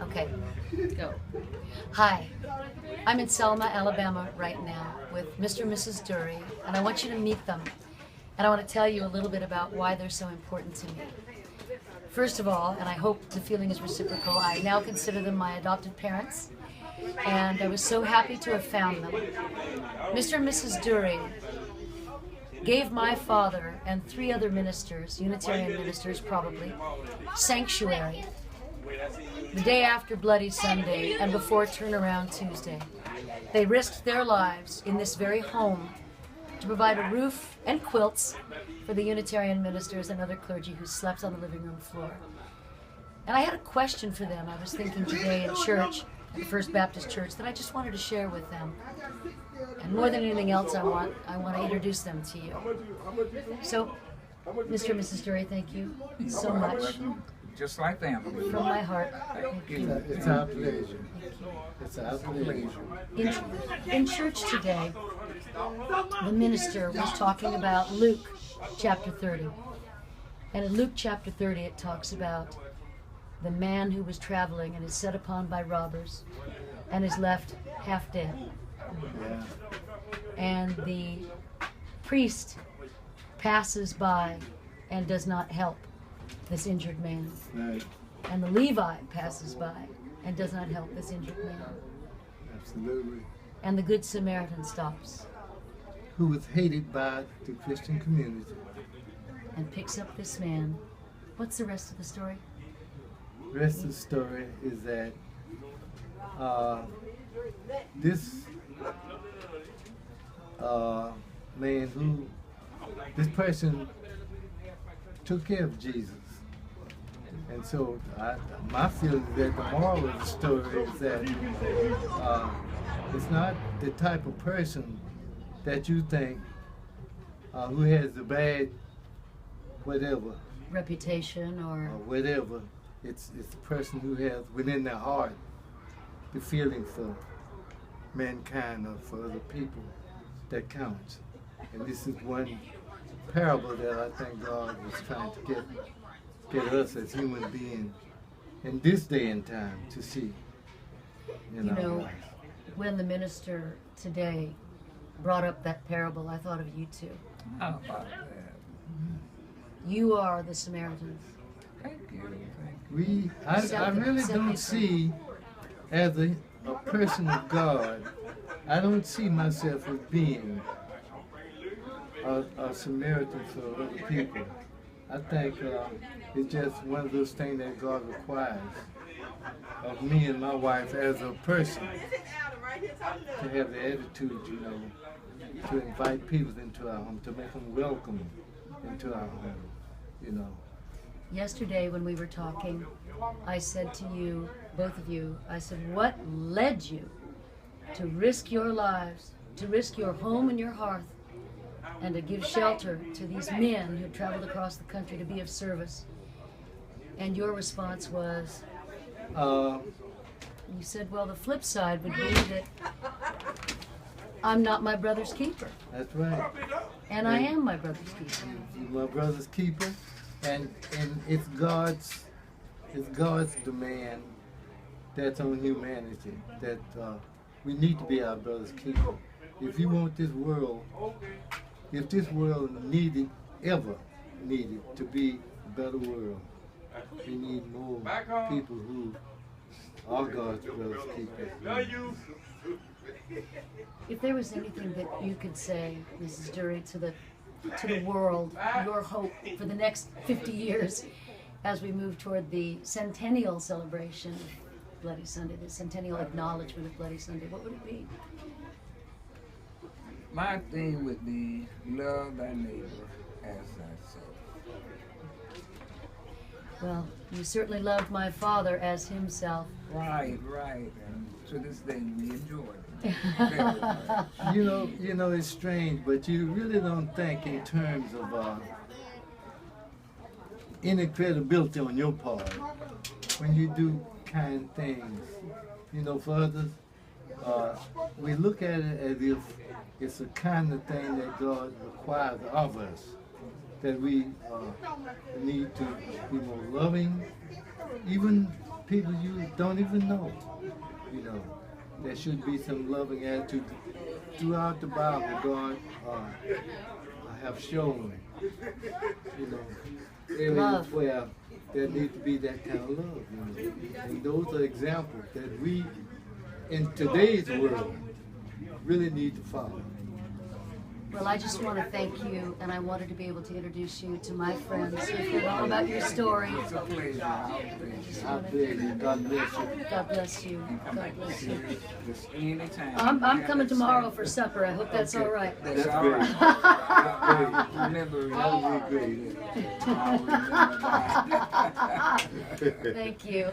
Okay, go. Hi, I'm in Selma, Alabama right now with Mr. and Mrs. Durry, and I want you to meet them. And I want to tell you a little bit about why they're so important to me. First of all, and I hope the feeling is reciprocal, I now consider them my adopted parents, and I was so happy to have found them. Mr. and Mrs. Durry gave my father and 3 other ministers, Unitarian ministers probably, sanctuary the day after Bloody Sunday and before Turnaround Tuesday. They risked their lives in this very home to provide a roof and quilts for the Unitarian ministers and other clergy who slept on the living room floor. And I had a question for them. I was thinking today in church, at the First Baptist Church, that I just wanted to share with them. And more than anything else, I want to introduce them to you. So, Mr. and Mrs. Durry, thank you so much. Just like family. From my heart, thank you. It's our pleasure. It's our pleasure. In church today, the minister was talking about Luke chapter 30. And in Luke chapter 30, it talks about the man who was traveling and is set upon by robbers and is left half dead. Yeah. And the priest passes by and does not help this injured man. Right. And the Levite passes by and does not help this injured man. Absolutely. And the Good Samaritan stops Who was hated by the Christian community. and picks up this man. What's the rest of the story? The rest of the story is that this man this person took care of Jesus. And so my feeling is that the moral of the story is that it's not the type of person that you think who has the bad whatever. Reputation or Whatever. It's the person who has within their heart the feeling for mankind or for other people that counts. And this is one parable that I think God was trying to get us as human beings in this day and time to see. You know, when the minister today brought up that parable, I thought of you two. How about that? You are the Samaritans. Thank you. I really don't see, as a person of God, I don't see myself as being a Samaritan for other people. I think it's just one of those things that God requires of me and my wife as a person to have the attitude, to invite people into our home, to make them welcome into our home, Yesterday when we were talking, I said to you, both of you, I said, what led you to risk your lives, to risk your home and your hearth, and to give shelter to these men who traveled across the country to be of service? And your response was, you said, well, the flip side would be that I'm not my brother's keeper. That's right. And I am my brother's keeper. You're my brother's keeper, and it's God's demand that's on humanity that we need to be our brother's keeper. If you want this world, if this world ever needed to be a better world, we need more people who are God's brother's keepers. If there was anything that you could say, Mrs. Durry, to the world, your hope for the next 50 years as we move toward the centennial celebration of Bloody Sunday, the centennial acknowledgement of Bloody Sunday, what would it be? My thing would be love thy neighbor as thyself. Well, you certainly loved my father as himself. Right. And to this day we enjoy it. It's strange, but you really don't think in terms of any credibility on your part when you do kind things, for others. We look at it as if it's the kind of thing that God requires of us, that we need to be more loving, even people you don't even know. You know, there should be some loving attitude throughout the Bible. God have shown, you know, areas Love. where there needs to be that kind of love. You know, and those are examples that we, in today's world, really need to follow. Well, I just want to thank you, and I wanted to be able to introduce you to my friends who've heard all about your story. It's a pleasure. I beg you. God bless you. God bless you. God bless you. Just anytime. I'm coming tomorrow for supper. I hope that's all right. That's That's all great. right. Remember, That would be great. I'll remember that. Thank you.